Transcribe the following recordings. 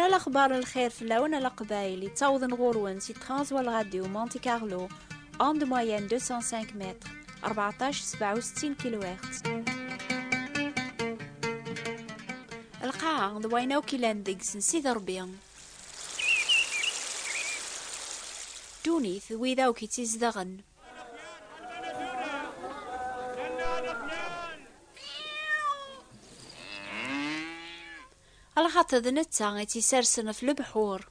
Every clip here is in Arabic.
ورا الأخبار الخير في اللون القبايلي تعوض غورون سي ترانزوا الراديو مونتي كارلو اون موين 205 متر 1467 كيلو هرتز. القاعة ضويناو كيلان ديكس نسيد ربيان دونيث ويداو كي تيزدغن الخاطر ذ نتا يتيسرسن في البحور.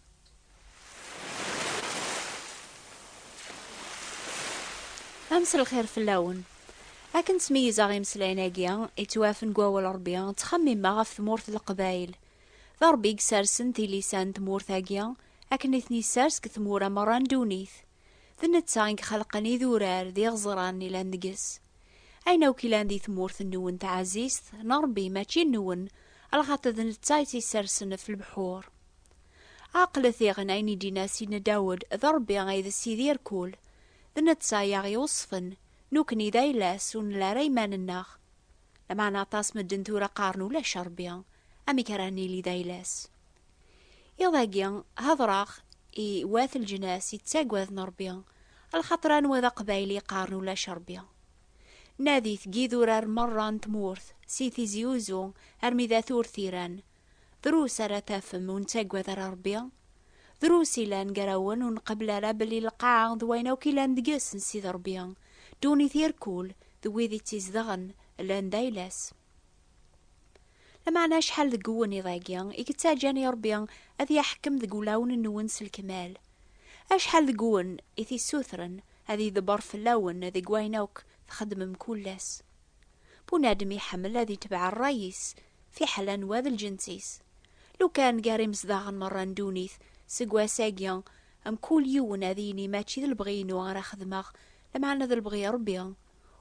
أمس الخير في اللون أكن تميزا غي مسلايناكيا يتوافن قواول ربيان تخمم ما غف ثمورث القبايل ضربي سارسن تي لسان ثمورثاكيا أكن اثني سارس كثمورة مران دونيث ذ نتا خلقني ذورار ذي غزران نيلان دقس أين وكيلان ذي ثمورث النون تعزيز نربي ماشي النون الخاطر ذ نتا يتيسرسن في البحور. عقل ثيغن أين ديناسي نداود ضربي غيذ السيدير كول ذن تسايا غيوصفن نوكني دايلاس ونلا ريمان الناخ لما نعطاس مدن ثورة قارنو لا شربيا أمي كراني لي دايلاس يضاقيا هضراخ واث الجناس يتساقواذ نربيا الخطران وذا قبايلي قارنو لا شربيا نادي ثقي ذورار مران تمورث سيثي زيوزو أرمي ذا ثور ثيران دروس رتافم ونتساقواذ ربيا دروسي لان قراون ونقبل رابلي القاعة ذويناو كي لان دقس نسيد ربيان دوني ثير كول ذويذي تيزدغن لان دايلاس لما أنا شحال ذقوني ضاقيان إكتاجاني ربيان أذي يحكم ذقولاون النونس الكمال أشحال ذقون إثي سوثرن هذي ذبر في اللون ذي قويناوك تخدم مكولاس بونادم يحمل هذي تبع الرئيس في حلان واذ الجنسيس لو كان قاري مصداغن مران دونيث سقوا ساقيا أم كل يوم هذيني ماتشي ذا البغينو غرا خدماغ لمعنا ذا البغي ربيا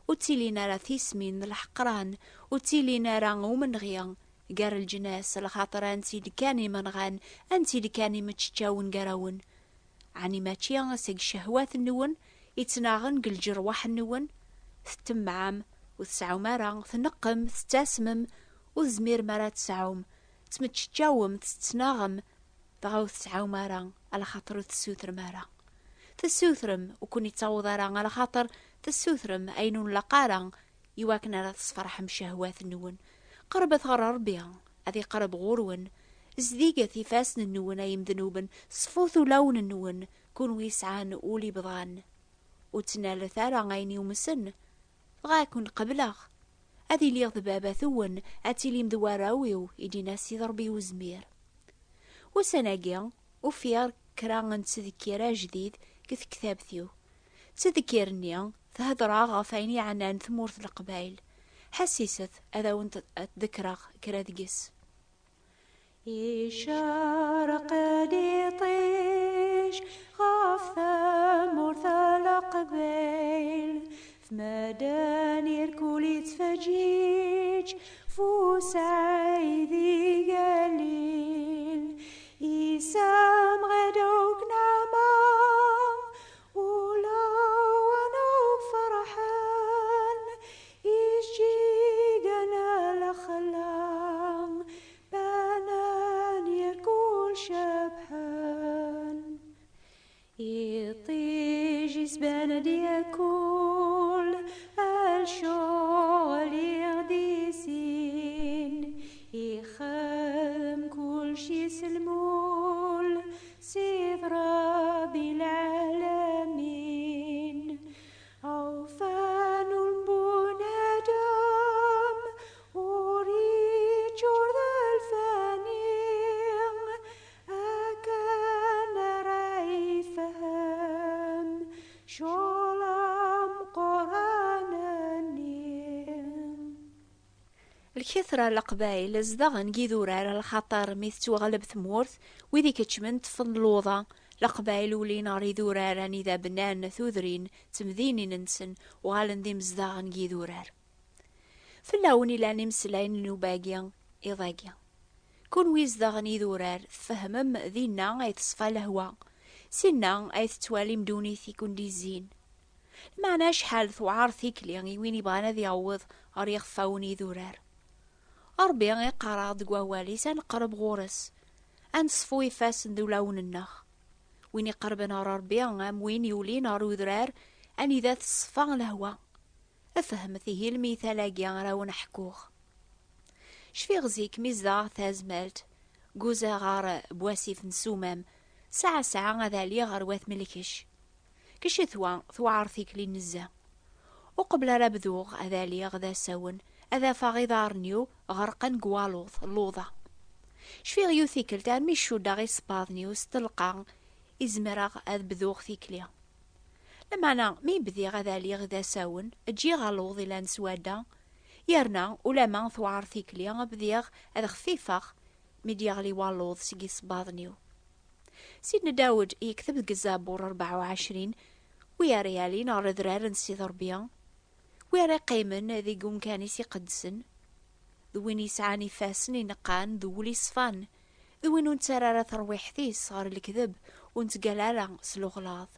وتيلينا راه ثيسمين الحقران وتيلينا راه ومن غيا قار الجناس الخاطر انتي دكاني منغان انتي دكاني متشتاون قراون عني ماتشي غاسق شهوات النون يتناغن قل جرواح النون ثتم عام وتسعو مرا ثنقم ثتاسمم وزمير مرا تسعوم تمتشتاوم تتناغم بغاو تسعاو مارا على خاطر تسوثر مارا تسوثرم وكوني تصوضارا على خاطر تسوثرم اينون لقارا يواكنا لا تصفرح مشهوات النون قرب ثغر ربيا اذي قرب غورون زديقة ثفاسن النون ايم ذنوبن صفوثو لون النون كون ويسعان اولي بضان وتنال ثارا غيني ومسن غاكن قبلاغ اذي ليغ ذبابا ثون اتي لي مذواراويو يدينا سيد ربي وزمير وسناقيا وفيار كران تذكيرا جديد كث كتاب ثيو تذكيرني تهدرا غافيني عنان ثمورث القبايل حسيست اذا وانت تذكرا كرادقس يشارق دي طيش غاف ثمورث القبايل في مدانير كولي تفجيج فوس عيدي قليل إسام غدوك نعمة ولو أنوك فرحان يشيقنا لخلان بانان يركول شبحان يطيج يسبان ديكول الشغل يغديسين يخدم كل شي سلمول سيد ربي العالمين عوفان البنادم وريد جرد الفانيم أكان راي فهم شولام قرآن النيم الكثرة القبايل زدغن جيذورار الخطر ميثتو غلب ثمورث وذي كتشمنت فن الوضع القبايل ولي ناري ذوراران إذا بنان ثوذرين تمذيني ننسن وغالن دي مزدغن جيذورار في اللون إلا نمسلاين نوباقيا إضاقيا كون ويزدغن يذورار فهمم ذينا أي تصفى الهوا سنا أي تتوالي مدوني ثيكون دي الزين معناش حال ثوعار ثيكلي وين يبغانا ذي عوض أريغ فاوني ذورار أربي غي قراض قوالي سنقرب غورس أنصفو يفاسن ذولاون النخ وين يقربن على ربي أم وين يولين على وذرار أني ذات الصفا الهوا أفهمتي هي المثالاقي راون حكوخ شفي غزيك ميزدا تازمالت جوزا غار بواسيف نسومام ساعة ساعة غدا لي غروات ملكش كش ثوعرثيك لي نزا وقبل ربذوغ أذا لي غدا ساون أذا فاغي ضارنيو غرقا قوالوض اللوضة شفي غيو ثيكلتان ميشو داغي سباضنيو ستلقا إزمراغ أذ بذوغ ثيكليا لما أنا مي بدي غدا لي غدا ساون أجي غالوض إلا نسوادا يرنا ولما ثوعر ثيكليا بديغ أذ خفيفاغ مديغ لي والوض سيجي سباضنيو سيدنا داود يكتب الزبور 24 ويا ريالي نار ذرار نسي ضربيا ويا قيمن ذي قون كانيس يقدسن ذوين يسعاني فاسن ينقان ذولي صفان ذوين ونتسرار ثرويحتي صار الكذب ونتقلالا سلوغلاض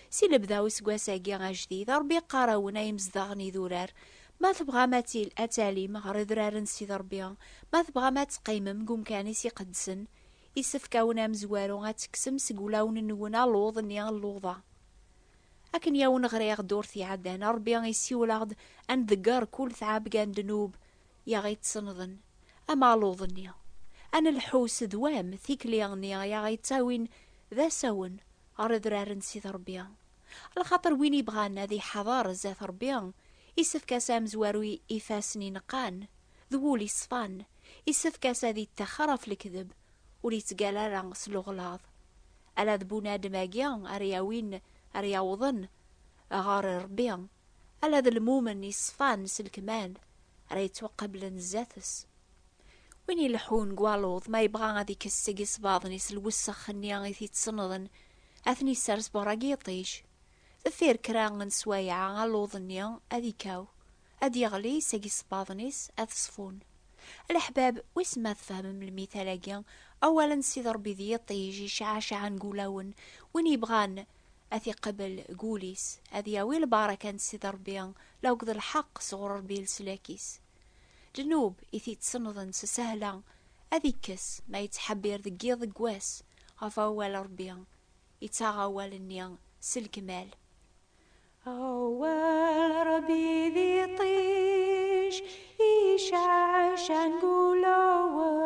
سي لبداو سقواساقيا غاجديد ربي قاراونا يمزدغني ذورار ما تبغى ما تيل أتاليم غير ذرار نسي ضربيا ما تبغى ما تقيمم قوم كانيس يقدسن يسفكاونا مزوارو غاتكسم سقولاون النونا لوض نيا اللوضة أكن ياون غريغ دورثي عدانا ربي يسيولاغد أن ذقار كل ثعاب كان دنوب يا غيت صنظن أما لوضنيا أنا الحوس دوام ثيك ليغنيا يا غيت تاوين ذا ساون غير ذرار نسي ربيا الخاطر وين يبغانا ذي حضار زات ربيا يسفكا سام زوارو يفاسني نقان ذولي صفان يسفكا ساذي التخرف الكذب ولي تقالا سلوغلاض ألا ذبونا دماقيا أرياوين أرياوضن أغار ربيا ألا ذا المومن يصفان سلكمال راه يتوقب لنزاتس وين يلحون قوالوض ما يبغى غادي كسيقي صباضني سلوسخ نيا غيثي تصنضن أثني سارس براقي يطيش ثفير كراغن سوايعا غالوضنيا أذي كاو أذي يغلي ساقي صباضنيس أثصفون الأحباب ويسما تفهم من المثالاقيا أولا سيد ربي ذي يطيجي شعا نقولاون وين يبغان أثي قبل قوليس أذي ياوي الباركة سيد ربي لو قد الحق صغر ربي السلاكيس جنوب إثي تصنضن سسهلا أذي كس ما يتحبير ذقي ذقواس غفا أول ربي يتاغ أول النيا سلكمال أول ربي ذي طيش يشعش نقولون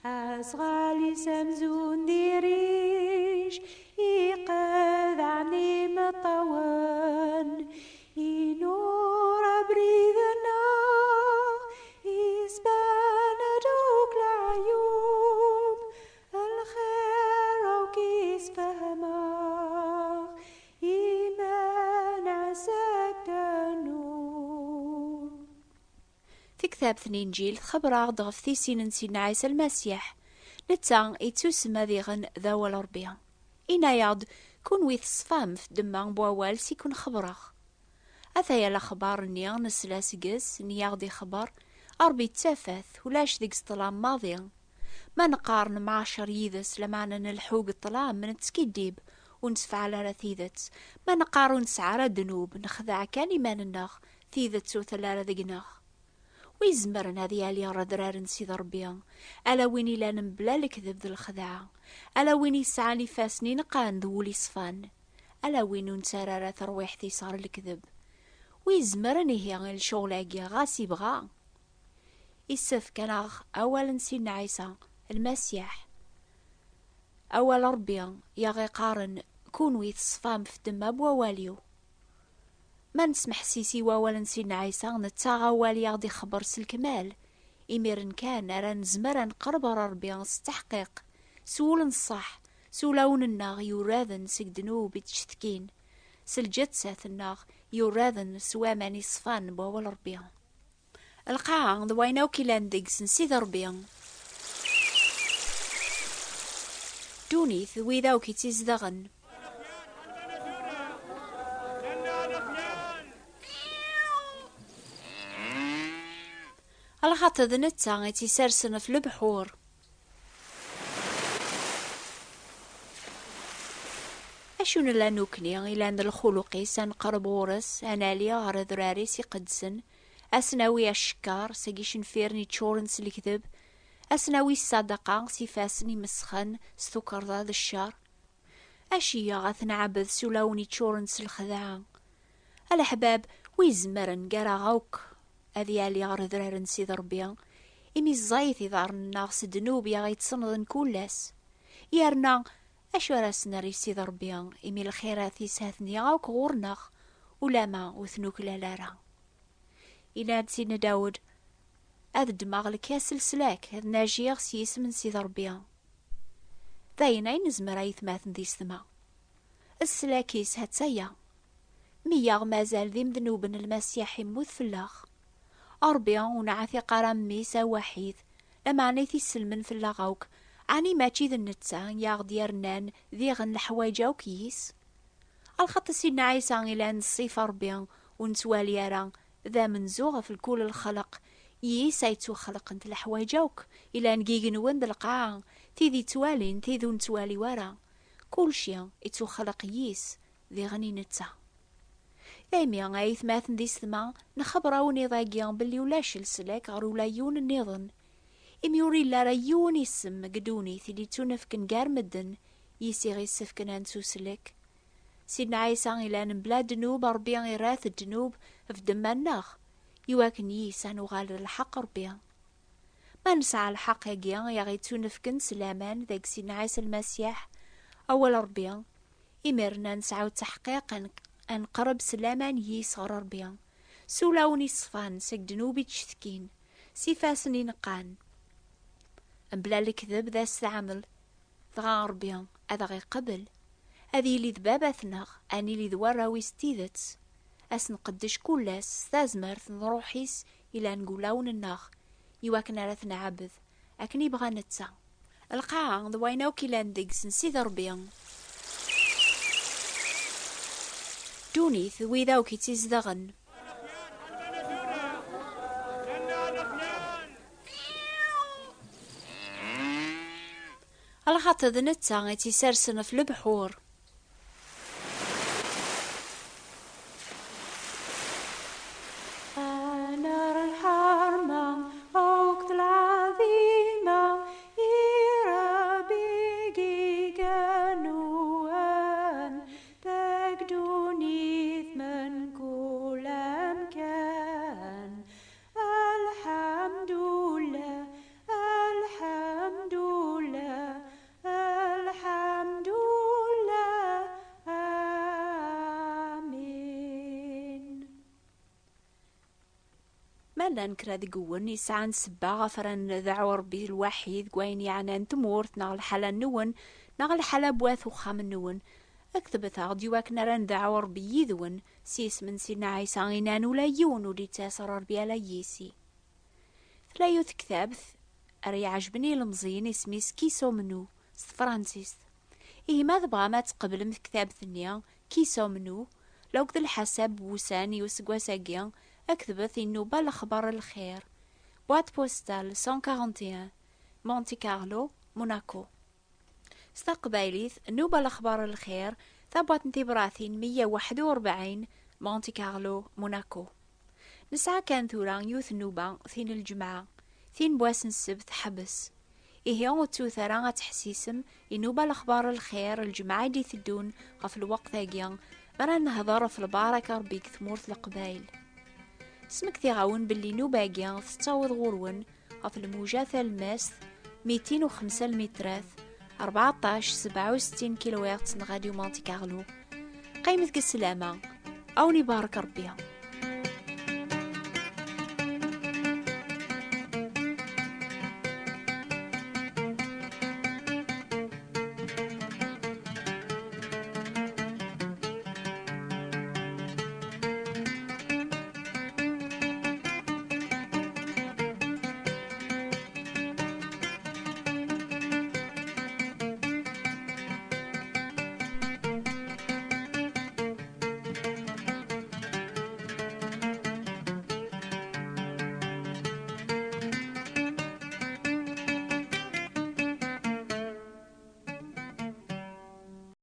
أصغالي سمزون ذي ريش يقذ عني مطوان ينور بريذنا يسبان دوك العيوب الخير وكيس فهمه إيمان عساك النور في كتاب ثنينجيل خبر عغد غفتي سين سيدنا عيسى المسيح نتا يتسمى ذيغن ذاو الربيع إنا يعد كون ويث صفام في دماغ بووال سيكون خبرخ أثايا الأخبار نيا نسلاس قس نياغدي خبر أربي تافث ولاش ذيك الظلام ماضية ما نقارن مع شريدس لمعنا نلحوق الظلام من تسكيديب ونسفع على ثيذت ما نقارن نسعى دنوب نخدع كان إيمان النخ ثيذت وثلالة ذقنخ ويزمرن هذي عليا ردرار نسيد ربيا ألا ويني لا نبلا الكذب ذي الخدعة ألا ويني سعاني فاسني نقان ذولي صفان ألا وينو نتسارى ثرويحتي صار الكذب ويزمرن هي الشغلاقي غاسي بغا يسف كان أولا نسينا عيسى المسيح أول ربيا يا قارن كون ويث صفام في دم بواليو ما نسمح سيسي واولا نسينا عيسى نتاغا والي غدي خبر سلكمال إميرن كان راه نزمر نقرب ربي نستحقق سول نصح سولاون الناغ يوراذن سكدنو بتشتكين سلجت ساث الناغ يوراذن سواماني صفان بوال ربي القاعة ضويناو كيلان ديكس نسيد ربي دونيث ويذاو كي تيزدغن الخاطر ذنتا يتسرسن في البحور أشون لا نوكني إلا عند الخلقي سنقرب ورس أنا ليا غير ذراري سيقدسن أسناوي الشكار ساقيش نفيرني تشورنس الكذب أسناوي الصدقة سيفاسني مسخن ستوكر ذا الشر أشيا غاثنا عبد سولاوني تشورن الخداع الأحباب ويزمرن قرا غوك أذيالي غار ذرارن سيد ربيا إمي الزايث ظهرنا سدنوب يا غيتصنضن كولاس يارنا أشو راسنا ري سيد ربيا إمي الخيرات يساثني غوك غورناغ ولا ما وثنوك لالارا إلا سيدنا داود أذ دماغ الكاس السلاك هذ ناجيغ سيس من سيد ربيا ذاين أين نزمر يثماثن دي السما السلاكيس هاتسايا مياغ مازال ذي مذنوبن المسيح يموت في اللاغ أربيا ونعثي قرامي سواحيث لما عنيثي السلمن في اللاغوك عني ماشي ذي النتسا ياغ ديارنان ذي غن الحوايجا وكيس الخط سيدنا عيسى إلى نصيف أربيا ونتواليارا ذا منزوغ في الكل الخلق يسايتو خلق انت الحوايجوك إلى نجيجن وند القاع تيذي توالين تيذو نتوالي ورا كل شيء يتو خلق ييس ذي غني نتا ذايميا غايث ماثن دي سما نخبراوني ضاقيان بلي ولاش السلاك غرولا يون النظن إميوري لا ريون يسم قدوني ثلي تونفكن قار مدن يسيغي السفكن انسو سلك سيدنا عيسى إلى نبلا دنوب ربيا غيراث الدنوب في دماناخ يواكن يسان وغالر الحق ربيا ما نسعى الحق يا غيتون فكن سلامان ذاك سيدنا عيسى المسيح أول ربيا إمرنا نسعى تحقيق أن قرب سلامان يصغر ربيا سولاوني صفان سكدنوبي تشثكين سيفاسني نقان بلا الكذب ذا استعمل ضغا ربيا هذا غي قبل هذه اللي ذبابثنغ أني اللي ذوارا ويستيذت أسنقدش كولاس ثازمرت نروحيس إلى نقولاون الناغ يواكن رثنا عبث أكني بغا نتسا القاعة ضويناو كيلان ديكس نسيد ربيا دونيث ويذاو كي تيزدغن الخط ذا نتسا تيسرسن في البحور مالا نكرا ذي قوان يسعان سبا غفران ذعو ربي الوحيد قوين يعني انتمورت ناغ الحالة نون ناغ الحالة بواث وخام نون اكتبت غدي واكنا ران ذعو ربي يذون سيس من سيدنا عيسى غينان ولا يون ولي تاسر ربي على يسي ثلايوث كتاب أري عجبني المزين اسميس كيسو منو فرانسيس إيه ماذا بغا ما تقبل مث كتاب ثانية كيسو منو لو كذا الحساب وساني وسقوا ساقيا أكتبت إنو بالأخبار الخير بوات بوستال 141 مونتي كارلو موناكو استقباليث إنو بالأخبار الخير ثبوت انتبراثين 141 مونتي كارلو موناكو نسعى كان ثوران يوث نوبا ثين الجمعة ثين بواسن السبت حبس إهيان ثران تحسيسم إنو بالأخبار الخير الجمعة دي ثدون غف الوقت هاقيان مرا نهضر في الباركة ربيك ثمورت القبايل سمك ثيغاون باللي نوباقيا تتاوض غورون غف الموجة الماس 205 المتراث 14-67 كيلوات نغاديو مونتي كارلو قيمتك السلامة أو بارك ربيها.